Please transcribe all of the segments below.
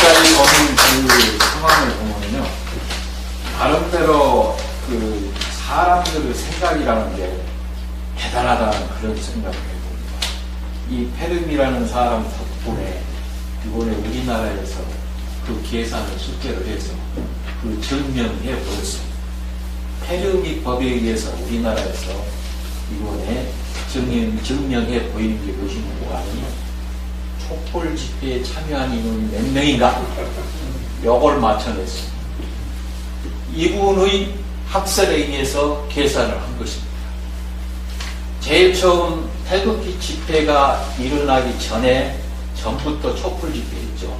지금까지 보는 그 상황을 보면요, 나름대로 그 사람들의 생각이라는 게 대단하다는 그런 생각을 해봅니다. 이 페르미라는 사람 덕분에 이번에 우리나라에서 그 계산을 실제로 해서 그 증명해 보였습니다. 페르미법에 의해서 우리나라에서 이번에 증명해 보이는 게 무엇이 뭐하니, 촛불 집회에 참여한 인원이 몇 명인가? 요걸 맞춰냈습니다. 이분의 학설에 의해서 계산을 한 것입니다. 제일 처음 태극기 집회가 일어나기 전부터 촛불 집회했죠.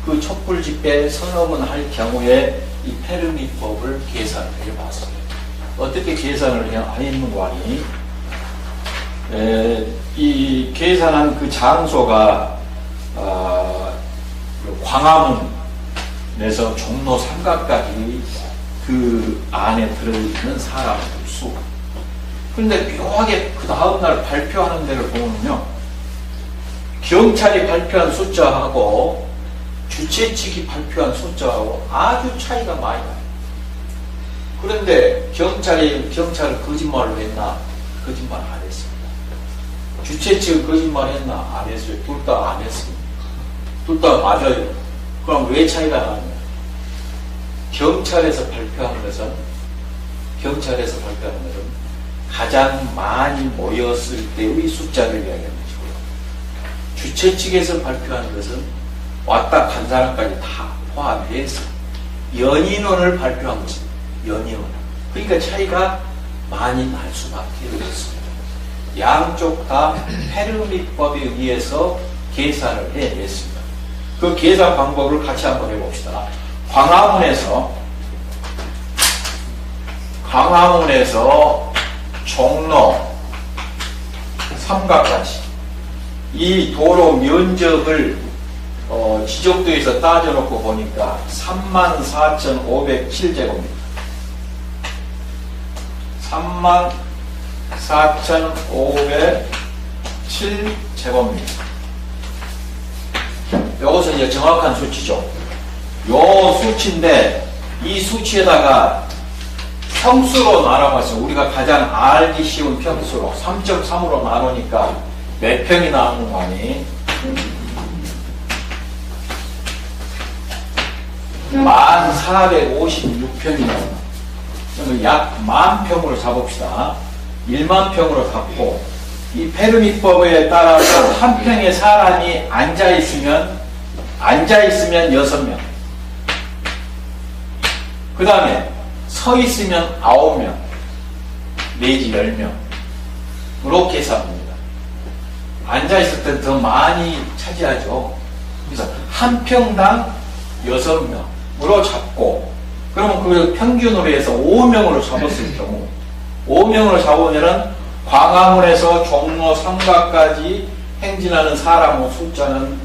그 촛불 집회 서너 번 할 경우에 이 페르미법을 계산을 해봤어요. 어떻게 계산을 했는고 하니, 이 계산한 그 장소가 광화문에서 종로 3가까지 그 안에 들어있는 사람들 수. 그런데 묘하게 그 다음날 발표하는 데를 보면요, 경찰이 발표한 숫자하고 주최 측이 발표한 숫자하고 아주 차이가 많이 나요. 그런데 경찰은 거짓말을 했나? 거짓말 안 했습니다. 주최 측은 거짓말 했나? 안 했어요. 둘 다 안 했습니다. 둘 다 맞아요. 그럼 왜 차이가 나느냐? 경찰에서 발표하는 것은 가장 많이 모였을 때의 숫자를 이야기하는 것이고요. 주최 측에서 발표하는 것은 왔다 간 사람까지 다 포함해서 연인원을 발표한 것입니다. 연인원. 그러니까 차이가 많이 날 수밖에 없습니다. 양쪽 다 페르미법에 의해서 계산을 해냈습니다. 그 계산 방법을 같이 한번 해봅시다. 광화문에서 종로 3가까지 이 도로 면적을 지적도에서 따져놓고 보니까 34,507제곱미터. 34,507제곱미터. 이것은 이제 정확한 수치죠. 요 수치인데, 이 수치에다가 평수로 나눠봤어요. 우리가 가장 알기 쉬운 평수로 3.3으로 나누니까 몇 평이 나오는 거 아니? 1456평이 나옵니다. 약 10,000평으로 잡읍시다. 10,000평으로 잡고, 이 페르미법에 따라서 한 평에 사람이 앉아있으면 6명. 그 다음에 서 있으면 9명, 내지 10명. 그렇게 해서합니다. 앉아있을 때 더 많이 차지하죠. 그래서 한 평당 6명으로 잡고, 그러면 그 평균으로 해서 5명으로 잡았을 경우, 5명으로 잡으면은 광화문에서 종로 3가까지 행진하는 사람 숫자는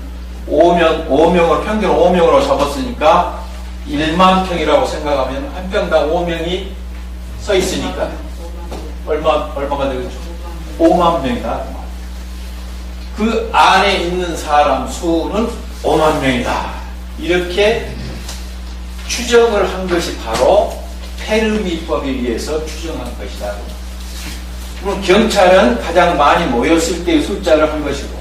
5명을, 평균 5명으로 잡았으니까 10,000평이라고 생각하면 한 평당 5명이 서 있으니까 얼마가 되겠죠? 50,000명이다. 그 안에 있는 사람 수는 50,000명이다. 이렇게 추정을 한 것이 바로 페르미법에 의해서 추정한 것이다. 그럼 경찰은 가장 많이 모였을 때의 숫자를 한 것이고,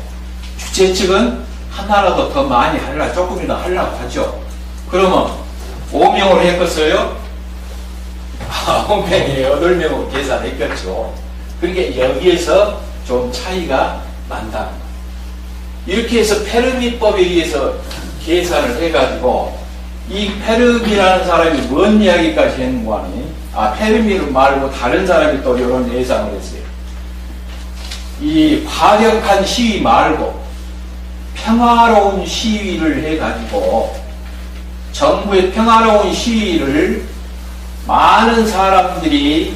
주최 측은 하나라도 더 많이 하려고, 조금이라도 하려고 하죠. 그러면 5명으로 했겠어요? 9명이 8명으로 계산했겠죠. 그러니까 여기에서 좀 차이가 난다. 이렇게 해서 페르미법에 의해서 계산을 해가지고, 이 페르미라는 사람이 뭔 이야기까지 했는고 하니, 페르미 말고 다른 사람이 또 이런 예상을 했어요. 이 과격한 시위 말고 평화로운 시위를 해가지고, 정부의 평화로운 시위를 많은 사람들이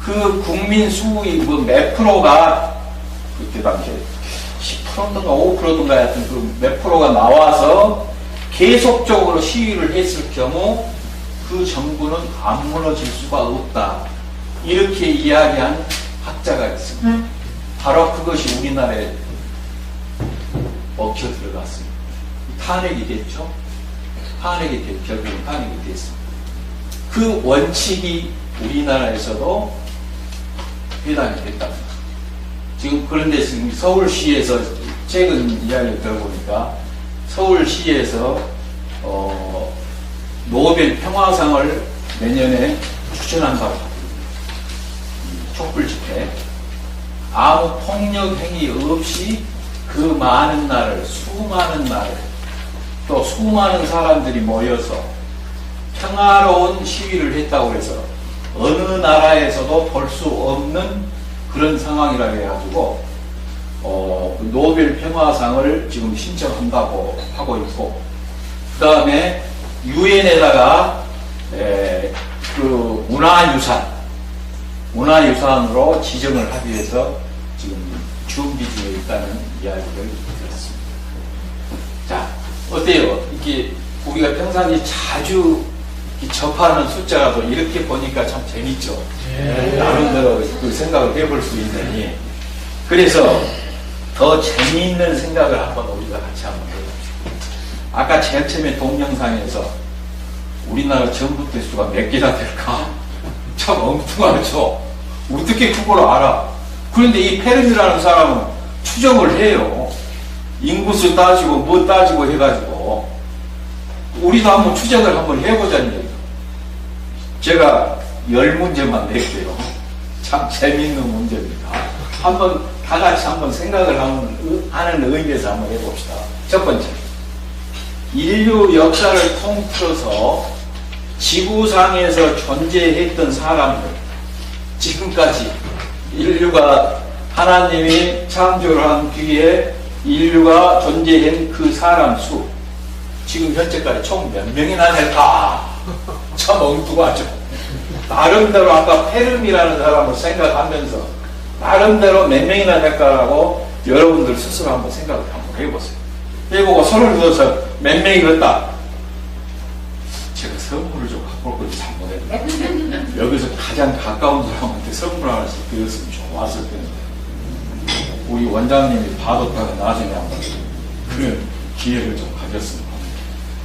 그 국민 수의 몇 프로가, 그때 당시에 10%든가 5%든가 하여튼 그 몇 프로가 나와서 계속적으로 시위를 했을 경우 그 정부는 안 무너질 수가 없다. 이렇게 이야기한 학자가 있습니다. 바로 그것이 우리나라에 먹혀 들어갔습니다. 탄핵이 됐죠. 결국은 탄핵이 됐습니다. 그 원칙이 우리나라에서도 회담이 됐답니다. 지금 그런데 지금 서울시에서 최근 이야기를 들어보니까 서울시에서 노벨 평화상을 내년에 추천한다고 합니다. 촛불 집회. 아무 폭력 행위 없이 그 많은 날을, 수많은 날을, 또 수많은 사람들이 모여서 평화로운 시위를 했다고 해서 어느 나라에서도 볼 수 없는 그런 상황이라 해가지고 노벨 평화상을 지금 신청한다고 하고 있고, 그 다음에 유엔에다가 그 문화유산으로 지정을 하기 위해서 지금 준비 중에 있다는 이야기를 들었습니다. 자, 어때요? 이게 우리가 평상시 자주 접하는 숫자라도 이렇게 보니까 참 재밌죠. 나름대로 그 생각을 해볼 수 있으니, 그래서 더 재미있는 생각을 한번 우리가 같이 한번 해봅시다. 아까 제일 처음에 동영상에서 우리나라 전부터 수가 몇 개나 될까? 참 엉뚱하죠. 어떻게 그걸 알아? 그런데 이 페르미라는 사람은 추정을 해요. 인구수 따지고 뭐 따지고 해가지고 우리도 한번 추정을 한번 해보자는 얘기죠. 제가 10문제만 낼게요. 참 재미있는 문제입니다. 한번 다 같이 한번 생각을 하는 의미에서 한번 해봅시다. 첫 번째, 인류 역사를 통틀어서 지구상에서 존재했던 사람들, 지금까지 인류가 하나님이 창조를 한 뒤에 인류가 존재한 그 사람 수, 지금 현재까지 총 몇 명이나 될까? 참 엉뚱하죠. 나름대로 아까 페르미라는 사람을 생각하면서 나름대로 몇 명이나 될까라고 여러분들 스스로 한번 생각을 한번 해보세요. 해보고 손을 들어서 몇 명이 됐다. 제가 선물을 좀 갖고 올 건지 잘 모르겠는데 여기서 가장 가까운 사람한테 선물 하나씩 드렸으면 좋았을 텐데 우리 원장님이 봐뒀다가 나중에 한번 그런 기회를 좀 가졌으면 합니다.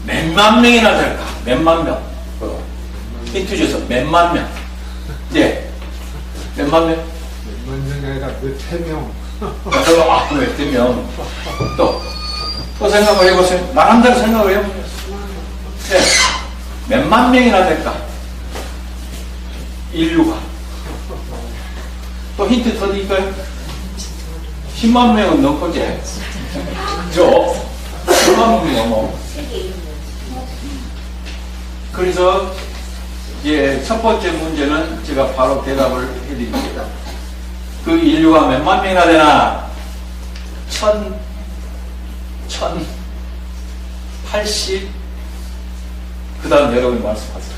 몇만 명이나 될까? 몇만 명. 힌트 줘서 몇만 명. 네. 몇만 명? 몇만 명이 아니라 몇해 명. 몇해 명. 또 생각을 해보세요. 나름대로 생각을 해보세요. 네. 몇만 명이나 될까? 인류가. 또 힌트 더 드릴까요? 10만 명은 넘고지. 그죠? 10만 명이 넘어. 그래서 이제 첫 번째 문제는 제가 바로 대답을 해드립니다. 그 인류가 몇만 명이나 되나? 1080, 그 다음 여러분이 말씀하세요.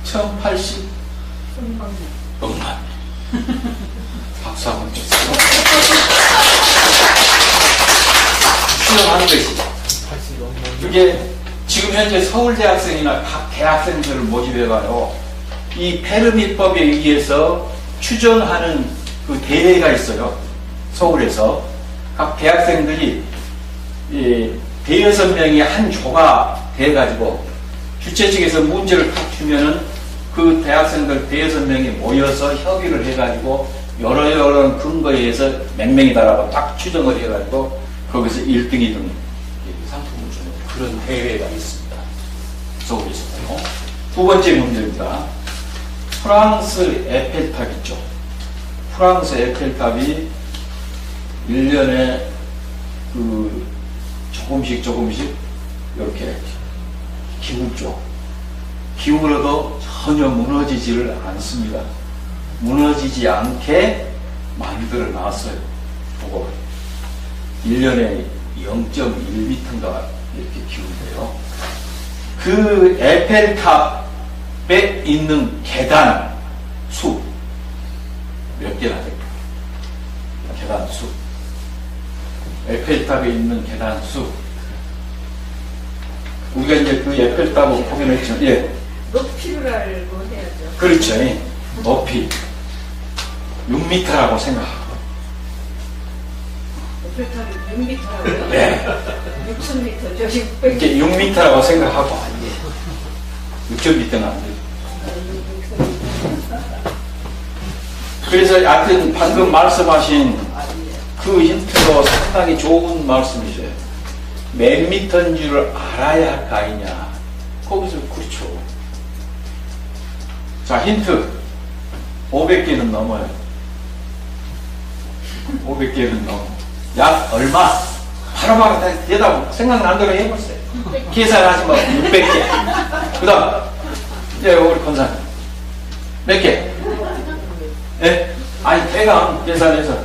1080 억만. 박수 한번 주세요. 수용하는 것이죠. 이게 지금 현재 서울대학생이나 각 대학생들을 모집해가요. 이 페르미법에 의해서 추정하는 그 대회가 있어요. 서울에서. 각 대학생들이 대여섯 명이 한 조가 돼가지고 주최 측에서 문제를 탁 주면은 그 대학생들 대여섯 명이 모여서 협의를 해가지고 여러 근거에 의해서 몇 명이다라고 딱 추정을 해가지고 거기서 1등이든 상품을 주는 그런 대회가 있습니다. 서울에서요. 두 번째 문제입니다. 프랑스 에펠탑 있죠. 프랑스 에펠탑이 1년에 그 조금씩 이렇게 기울죠. 기울어도 전혀 무너지지를 않습니다. 무너지지 않게 만들어 놨어요. 그거 1년에 0.1m인가 이렇게 기울어요. 그 에펠탑에 있는 계단 수 몇 개나 될까? 계단 수. 에펠탑에 있는 계단 수. 우리가 이제 그 에펠탑을 보긴 했죠. 예. 높이를 알고 해야죠. 그렇죠. 높이 6m라고 생각하고 그렇다면 6m라고요? 네. 6,000m죠. 600m. 이제 6m라고 생각하고 아니에요. 6,000m는 안 돼요. 그래서 하여튼 방금 말씀하신 그 힌트도 상당히 좋은 말씀이세요. 몇 미터인 줄 알아야 할 거 아니냐. 거기서 그렇죠. 자, 힌트. 500개는 넘어요. 500개는 넘어. 약 얼마? 바로바로 대답 생각난 대로 해보세요. 계산하지 말고 600개. 그 다음, 이제 우리 권사님. 몇 개? 예? 아니, 대강 계산해서.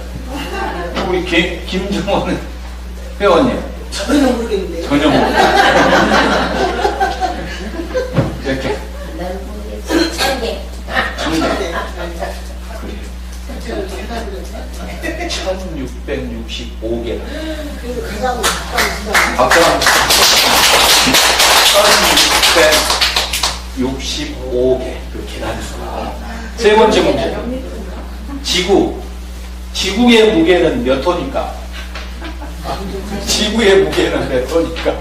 우리 김정원 회원님. 전혀 모르겠는데요. 전혀 모르겠어요. 몇 개? 난 모르겠어. 1,000개. 1,000개. 제가 대답을 1665개. 그래도 가장 가까운 시간. 박수 한번. 1665개. 그 계단수가. 세 번째 문제. 지구. 지구의 무게는 몇 톤일까? 지구의 무게는 몇 톤일까?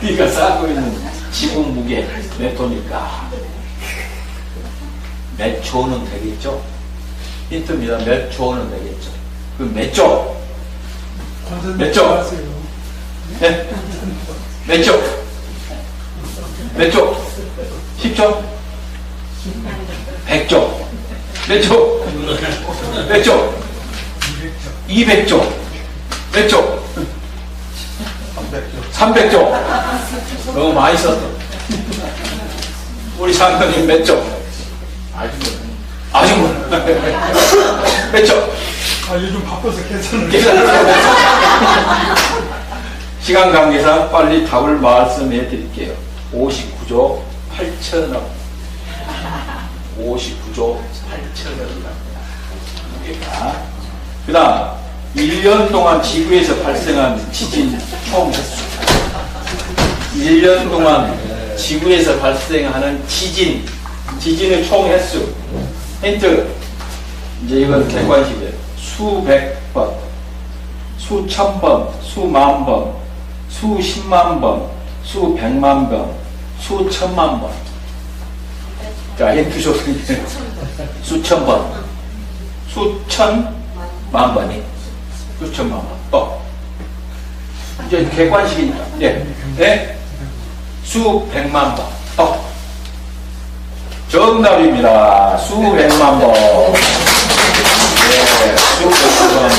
우리가 쌓고 있는 지구 무게 몇 톤일까? 몇 조는 되겠죠? 힌트입니다. 몇 조는 되겠죠? 그 몇 조? 몇 조? 네? 몇 조? 몇 조? 10조? 100조? 몇 조? 몇 조? 200조? 몇 조? 300조? 너무 많이 썼어. 우리 장로님 몇 조? 아주 몇 조? 아, 요즘 바빠서 계산을. 시간 관계상 빨리 답을 말씀해 드릴게요. 59조 8천억. 59조 8천억입니다. 그 다음, 1년 동안 지구에서 발생한 지진 총 횟수. 1년 동안 지구에서 발생하는 지진의 총 횟수. 힌트. 이제 이건 객관식이에요. 수백 번, 수천 번, 수만 번, 수십만 번, 수백만 번, 수천만 번. 자, 힌트 줬으니까. 수천 번, 수천만 번이. 수천만 번. 또. 이제 객관식이니까. 예. 네? 수백만 번. 또. 정답입니다. 수백만 번. 네, 수백만 번.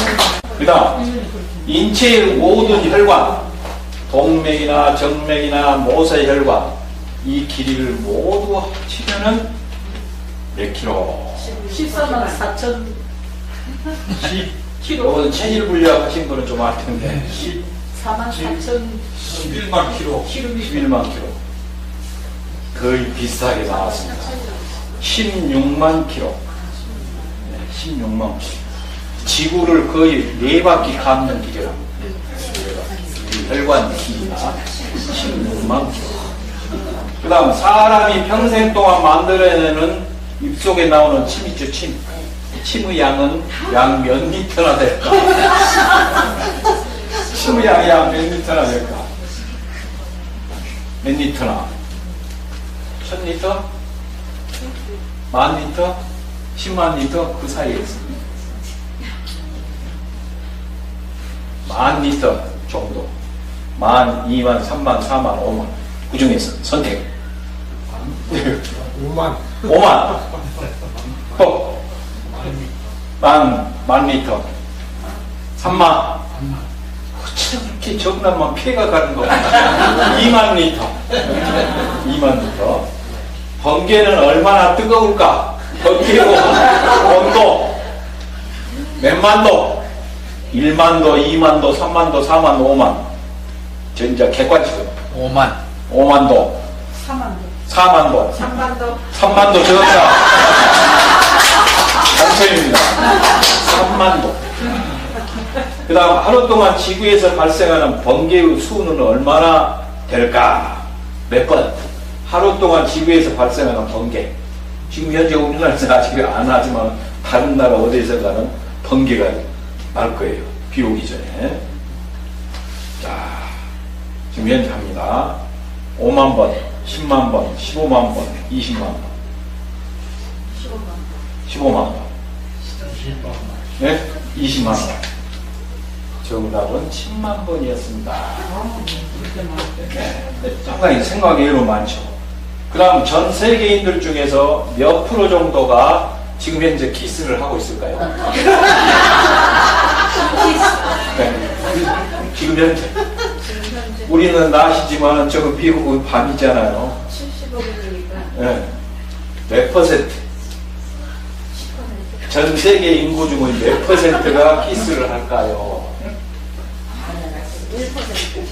그 다음, 인체의 모든 혈관, 동맥이나 정맥이나 모세혈관, 이 길이를 모두 합치면은 몇 킬로? 14만 4천 이건 체질 분리학 하신 분은 좀 알 텐데. 4만 4천 11만 킬로. 11만 킬로. 거의 비슷하게 나왔습니다. 16만 킬로. 네, 16만 킬로. 지구를 거의 4바퀴 감는 길이랍니다. 혈관 길이가 16만 킬로. 그 다음, 사람이 평생 동안 만들어내는 입속에 나오는 침 있죠, 침. 침의 양은 약 몇 리터나 될까? 침의 양이 약 몇 리터나 될까? 몇 리터나? 1000리터? 10,000리터? 10만 리터? 그 사이에 있습니다. 10,000리터 정도. 10,000, 20,000, 30,000, 40,000, 50,000. 그 중에서 선택. 5만. 5만. 또. 10,000리터. 3만. 어째 그렇게 적나만 피해가 가는 거야. 2만 리터. 2만 리터. 번개는 얼마나 뜨거울까? 번개의 온도. 몇만 도? 1만도, 2만도, 3만도, 4만, 5만. 전자 객관식으로. 5만도. 4만도 4만도. 3만도 3만도 적었다. 당첨입니다. 3만도. 그 다음 하루 동안 지구에서 발생하는 번개의 수는 얼마나 될까? 몇 번? 하루 동안 지구에서 발생하는 번개. 지금 현재 우리나라에서 아직 안 하지만 다른 나라 어디에선가는 번개가 날 거예요. 비 오기 전에. 지금 현재 합니다. 5만 번, 10만 번, 15만 번, 20만 번. 15만 번. 네? 20만 번. 정답은 10만 번이었습니다. 네, 상당히 생각이 여러 많죠. 그 다음 전 세계인들 중에서 몇 프로 정도가 지금 현재 키스를 하고 있을까요? 네, 지금 현재. 우리는 낮이지만 저거 미국은 밤이잖아요. 70억이니까 네. 몇 퍼센트? 전 세계 인구 중에 몇 퍼센트가 키스를 할까요? 1%.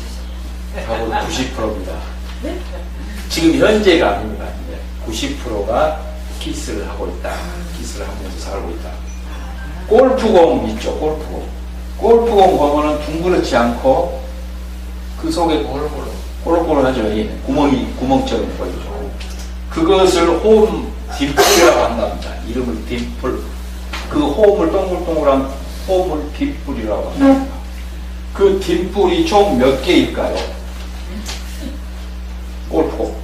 90%입니다. 지금 현재가 아닙니다. 90%가 키스를 하고 있다. 키스를 하면서 살고 있다. 골프공 있죠, 골프공. 골프공 보면은 둥그렇지 않고 그 속에 꼬르꼬르하죠. 구멍처럼 보이죠. 그것을 홈 딤플이라고 한답니다. 이름을 딤플. 그 홈을 동글동글한 홈을 딤플이라고 합니다. 그 딤플이 총 몇 개일까요? 골프공.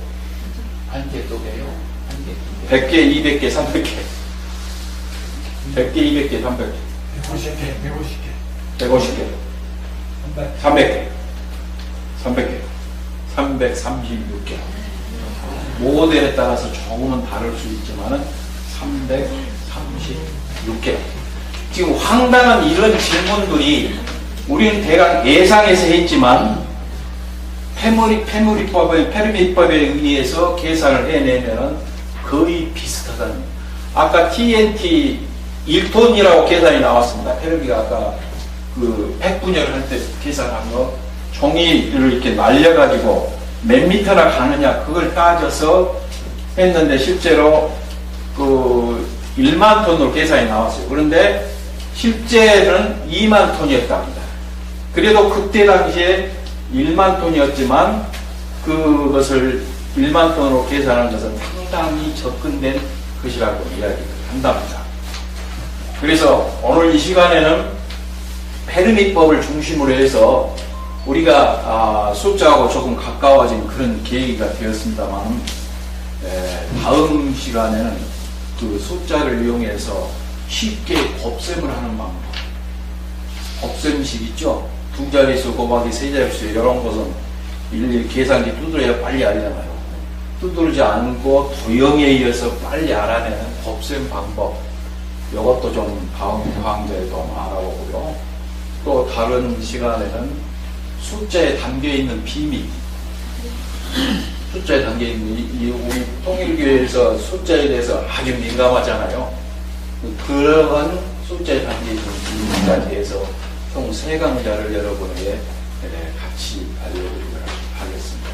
한 개, 두 개요? 한 개, 100개, 200개, 300개. 100개, 200개, 300개. 150개. 150개. 300개. 300개. 336개. 모델에 따라서 조금은 다를 수 있지만은 336개. 지금 황당한 이런 질문들이 우리는 대강 예상해서 했지만 페르미법에 의해서 계산을 해내면 거의 비슷하다는. 아까 TNT 1톤이라고 계산이 나왔습니다. 페르미가 아까 그 핵분열을 할 때 계산한 거, 종이를 이렇게 날려가지고 몇 미터나 가느냐 그걸 따져서 했는데 실제로 그 1만 톤으로 계산이 나왔어요. 그런데 실제는 2만 톤이었답니다. 그래도 그때 당시에 1만 톤이었지만 그것을 1만 톤으로 계산한 것은 상당히 접근된 것이라고 이야기를 한답니다. 그래서 오늘 이 시간에는 페르미법을 중심으로 해서 우리가 숫자하고 조금 가까워진 그런 계기가 되었습니다만, 다음 시간에는 그 숫자를 이용해서 쉽게 곱셈을 하는 방법, 곱셈식 있죠? 두 자릿수 곱하기 세 자릿수 이런 것은 일일이 계산기 두드려야 빨리 알잖아요. 두드리지 않고 도형에 의해서 빨리 알아내는 곱셈 방법, 이것도 좀 다음 강좌에도 알아보고요. 또 다른 시간에는 숫자에 담겨있는 비밀, 숫자에 담겨있는 우리 통일교회에서 숫자에 대해서 아주 민감하잖아요. 그런 숫자에 담겨있는 비밀까지 해서 총 3강좌를 여러분에게 같이 알려드리도록 하겠습니다.